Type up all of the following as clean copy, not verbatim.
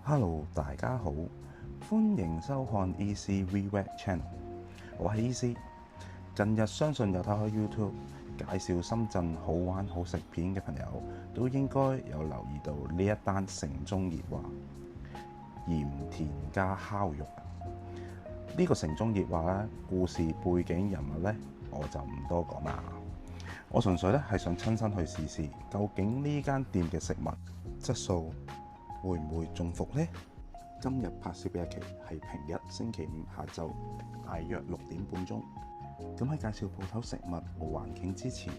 Hello，大家好，歡迎收看 EC React Channel，我係 EC。近日相信有睇開 YouTube 介紹深圳好玩好食片嘅朋友，都應該有留意到呢一單城中熱話鹽田家烤肉。呢個城中熱話咧，故事背景人物咧，我就唔多講啦。我純粹咧係想親身去試試，究竟呢間店嘅食物質素會唔會中伏呢？今日拍攝嘅日期係平日星期五下晝大約6點半鐘。咁喺介紹鋪頭食物和環境之前，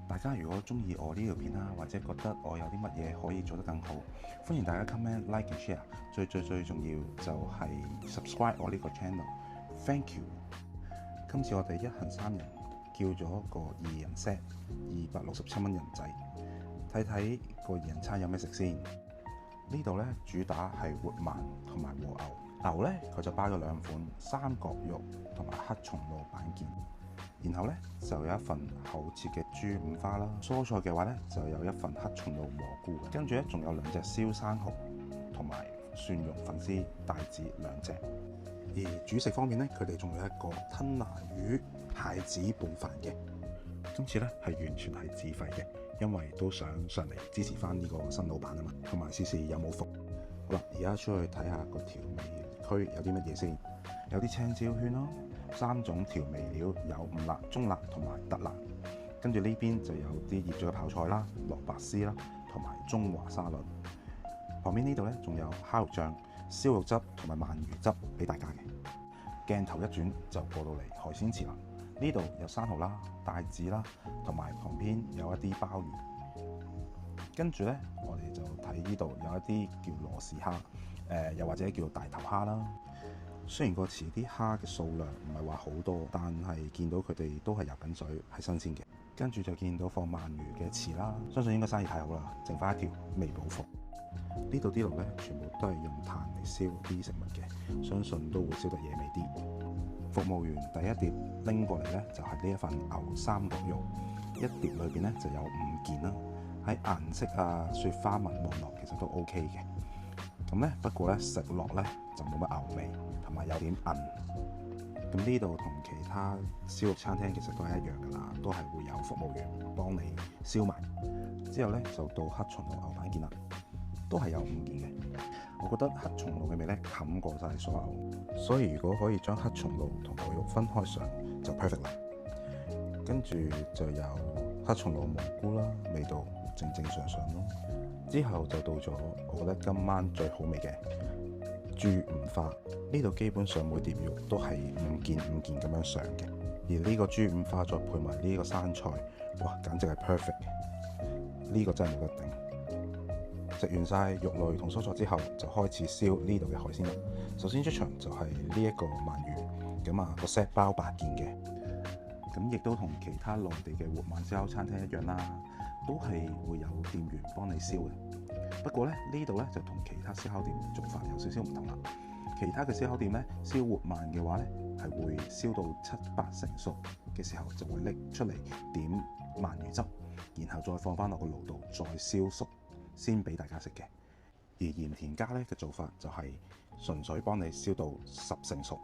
大家如果中意我呢條片啦，或者覺得我有啲乜嘢可以做得更好，歡迎大家 comment、like and share。最重要就係 subscribe 我呢個 channel。Thank you。今次我哋一行3人叫咗個2人 set，267蚊人仔。睇睇個2人餐有咩食先。呢度咧主打係活鰻同埋和牛。牛咧佢就包咗2款三角肉同埋黑松露板件，然後咧就有一份厚切嘅豬五花啦。蔬菜嘅話咧就有一份黑松露蘑菇，跟住咧仲有2隻燒生蠔同埋蒜蓉粉絲帶子2隻。而主食方面咧，佢哋仲有一個吞拿魚蟹子拌飯嘅。今次咧係完全係自費嘅，因為都想上嚟支持翻呢個新老闆啊嘛，同埋試試有冇伏。好啦，而家出去睇下個調味區有啲乜嘢先。有啲青椒圈咯，3種調味料，有唔辣、中辣同埋特辣。跟住呢邊就有啲醃咗嘅泡菜啦、蘿蔔絲啦，同埋中華沙律。旁邊呢度咧仲有蝦肉醬、燒肉汁同埋鰻魚汁俾大家嘅。鏡頭一轉就過到嚟海鮮池啦。呢度有生蠔啦、帶子啦，同埋旁邊有一啲鮑魚。跟住咧，我哋就睇呢度有一啲叫羅氏蝦，又或者叫大頭蝦啦。雖然個池啲蝦嘅數量唔係話好多，但係見到佢哋都係游緊水，係新鮮嘅。跟住就見到放鰻魚嘅池啦，相信應該生意太好啦，剩翻一條未補貨。呢度啲爐咧，全部都係用炭嚟燒啲食物嘅，相信都會燒得惹味啲。服務員第一碟拎過嚟咧，就係呢一份牛三角肉，一碟裏邊咧就有5件啦。喺顏色啊、雪花紋望落其實都 OK 嘅。咁咧不過咧食落咧就冇乜牛味，同埋有點韌。咁呢度同其他燒肉餐廳其實都係一樣噶啦，都係會有服務員幫你燒埋。之後咧就到黑松露牛板件啦，都係有5件嘅。我覺得黑松露嘅味咧冚過晒所有，所以如果可以將黑松露同牛肉分開上就 perfect 啦。跟住就有黑松露蘑菇啦，味道正常咯。之後就到咗我覺得今晚最好味嘅豬五花。呢度基本上每碟肉都係5件咁樣上嘅，而呢個豬五花再配埋呢個生菜，哇，簡直係 perfect 嘅。呢個真係冇得頂。食完晒肉類同蔬菜之後，就開始燒呢度嘅海鮮啦。首先出場就係呢一個鰻魚，咁啊個 set 包8件嘅。咁亦都同其他內地嘅活鰻燒烤餐廳一樣啦，都係會有店員幫你燒嘅。不過咧呢度咧就同其他燒烤店做法有少少唔同啦。其他嘅燒烤店咧燒活鰻嘅話咧係會燒到7-8成熟嘅時候就會拎出嚟點鰻魚汁，然後再放翻落個爐度再燒熟先俾大家食嘅。而鹽田家咧嘅做法就係純粹幫你燒到10成熟，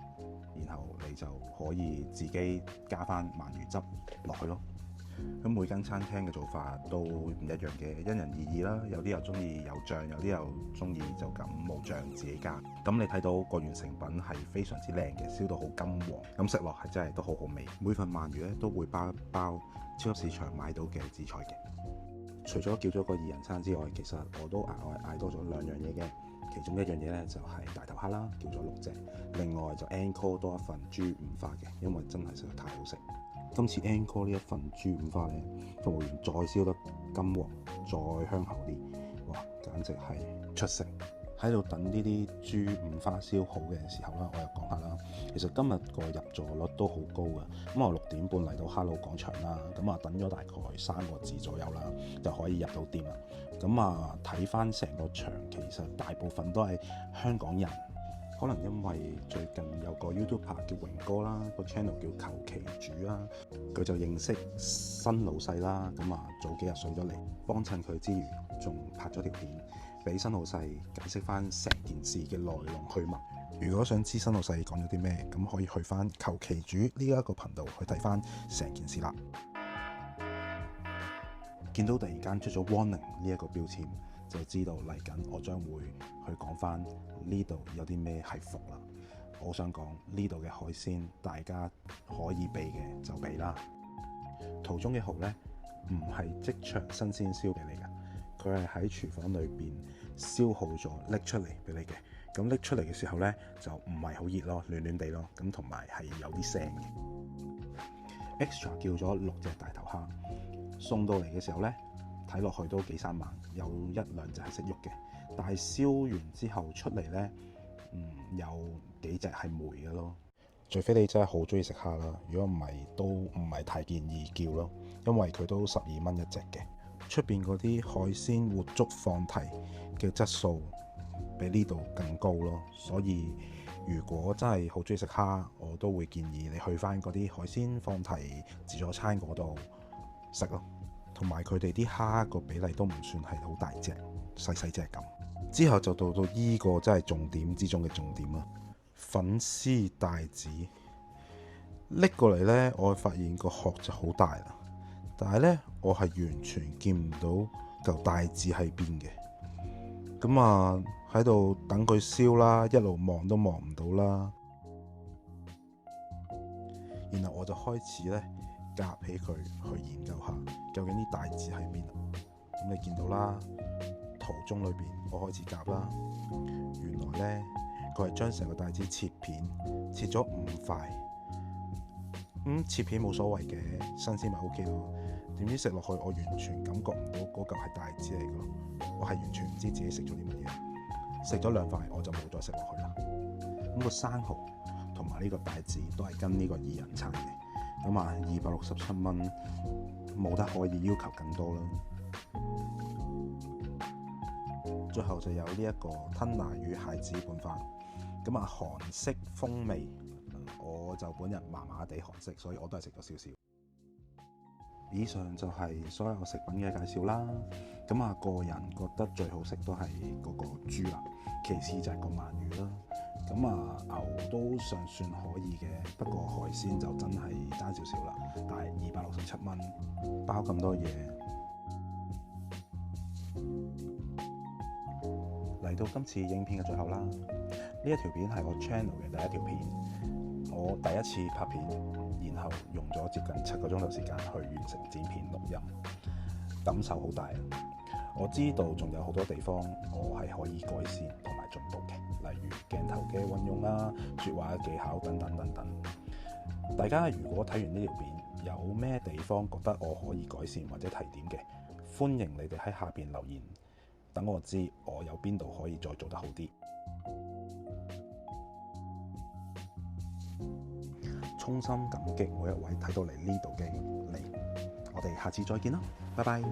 然後你就可以自己加翻鰻魚汁落去咯。咁每間餐廳嘅做法都唔一樣嘅，因人而異啦。有啲又中意有醬，有啲又中意就咁冇醬自己加。咁你睇到個完成品係非常之靚嘅，燒到好金黃，咁食落係真係都好好味。每份鰻魚咧都會包一包超級市場買到嘅紫菜嘅。除咗叫咗個2人餐之外，其實我都額外嗌多咗2樣嘢嘅。其中一樣嘢咧就係大頭蝦啦，叫咗6隻。另外就 encore 多一份豬五花嘅，因為真係實在太好食。今次 encore 呢一份豬五花咧，服務員再燒得金黃，再香口啲，哇！簡直係出色。喺度等呢啲豬五花燒好嘅時候啦，我又講下啦。其實今日個入座率都好高嘅。咁我6點半嚟到Hello廣場啦，咁啊等咗大概3個字左右啦，就可以入到店啦。咁啊睇翻成個場，其實大部分都係香港人。可能因為最近有個 YouTuber 叫榮哥啦，個 channel 叫求其煮啦，佢就認識新老細啦，咁啊早幾日上咗嚟幫襯佢之餘，仲拍咗條片，俾新老細解釋翻成件事嘅來龍去脈。如果想知新老細講咗啲咩，咁可以去翻求其煮呢一個頻道去睇翻成件事啦。見到突然間出咗 warning 呢一個標籤，就知道嚟緊我將會去講翻呢度有啲咩係伏啦。我想講呢度嘅海鮮，大家可以避嘅就避啦。途中嘅蠔呢，唔係即場新鮮燒俾你㗎，佢係喺廚房裏邊燒好咗拎出嚟俾你嘅。咁拎出嚟嘅時候呢，就唔係好熱咯，暖暖地咯。咁同埋係有啲腥嘅。Extra 叫咗6隻大頭蝦，送到嚟嘅時候呢，睇落去都幾生猛，有1、2隻係識喐嘅。但係燒完之後出嚟呢，有幾隻係霉嘅咯。除非你真係好中意食蝦啦，如果唔係都唔係太建議叫咯，因為佢都12蚊一隻嘅。出邊嗰啲海鮮活捉放題嘅質素比呢度更高咯，所以如果真係好中意食蝦，我都會建議你去翻嗰啲海鮮放題自助餐嗰度食咯。同埋佢哋啲蝦個比例都唔算係好大隻，細細隻咁。之後就到依個真係重點之中嘅重點啦。粉絲帶子拎過嚟呢，我發現個殼就好大啦，但係呢，我係完全見唔到嚿帶子喺邊嘅。咁啊喺度等佢燒啦，一路望都望唔到啦。然後我就開始呢，夾起佢去研究下究竟啲帶子喺邊啊。咁你見到啦，途中裏邊我開始夾啦，原來呢，佢係將成個帶子切片，切咗5塊。切片冇所謂嘅，新鮮咪 OK 咯。點知食落去，我完全感覺唔到嗰嚿係帶子嚟嘅咯。我係完全唔知自己食咗啲乜嘢。食咗2塊，我就冇再食落去啦。咁個生蠔同埋呢個帶子都係跟呢個2人餐嘅。咁啊，267蚊，冇得可以要求更多啦。最後就有呢一個吞拿魚蟹子拌飯。咁啊，韓式風味，我就本人麻麻地韓式，所以我都係食咗少少。以上就係所有食品嘅介紹啦。咁啊，個人覺得最好食都係嗰個豬啦，其次就係個鰻魚啦。咁啊，牛都尚算可以嘅，不過海鮮就真係爭少少啦。但係267蚊包咁多嘢。嚟到今次影片嘅最後啦，呢一條片係我 channel 嘅第一條片，我第一次拍片，然後用咗接近7個鐘頭時間去完成剪片錄音，感受好大。我知道仲有好多地方我係可以改善同埋進步嘅，例如鏡頭嘅運用啦、說話嘅技巧等等等等。大家如果睇完呢條片，有咩地方覺得我可以改善或者提點嘅，歡迎你哋喺下邊留言，等我知我有邊度可以再做得好啲。衷心感激每一位睇到嚟呢度嘅你，我哋下次再見啦，拜拜。